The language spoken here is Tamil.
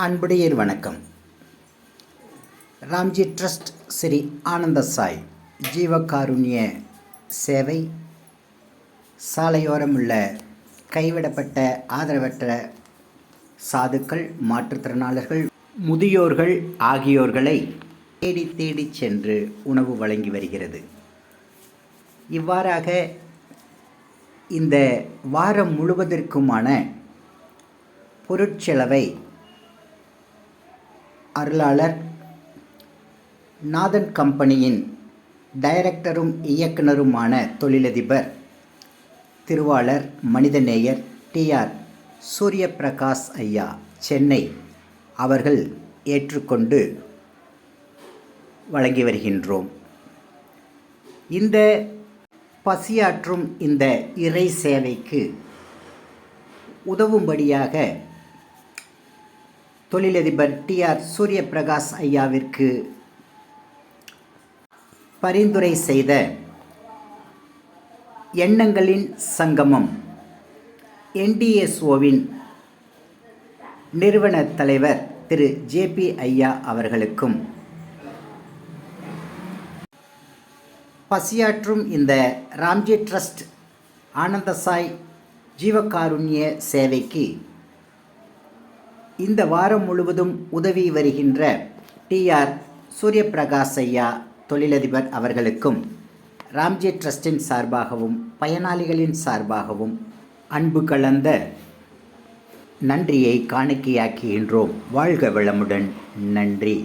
அன்புடையர் வணக்கம். ராம்ஜி ட்ரஸ்ட் ஸ்ரீ ஆனந்த சாய் ஜீவகாருண்ய சேவை சாலையோரம் உள்ள கைவிடப்பட்ட ஆதரவற்ற சாதுக்கள், மாற்றுத்திறனாளர்கள், முதியோர்கள் ஆகியோர்களை தேடி தேடி சென்று உணவு வழங்கி வருகிறது. இவ்வாறாக இந்த வாரம் முழுவதற்குமான பொருட்செலவை அருளாளர் நாதன் கம்பெனியின் டைரக்டரும் இயக்குனருமான தொழிலதிபர் திருவாளர் மனிதநேயர் டிஆர் சூரியபிரகாஷ் ஐயா, சென்னை அவர்கள் ஏற்றுக்கொண்டு வழங்கி வருகின்றோம். இந்த பசியாற்றும் இந்த இறை சேவைக்கு உதவும்படியாக தொழிலதிபர் டிஆர் சூரியபிரகாஷ் ஐயாவிற்கு பரிந்துரை செய்த எண்ணங்களின் சங்கமம் NDSOவின் நிறுவன தலைவர் திரு JP ஐயா அவர்களுக்கும், பசியாற்றும் இந்த ராம்ஜி ட்ரஸ்ட் ஆனந்த சாய் ஜீவகாருண்ய சேவைக்கு இந்த வாரம் முழுவதும் உதவி வருகின்ற டிஆர் சூரியபிரகாஷ் ஐயா தொழிலதிபர் அவர்களுக்கும் ராம்ஜி ட்ரஸ்டின் சார்பாகவும் பயனாளிகளின் சார்பாகவும் அன்பு கலந்த நன்றியை காணிக்கையாக்குகின்றோம். வாழ்க வளமுடன். நன்றி.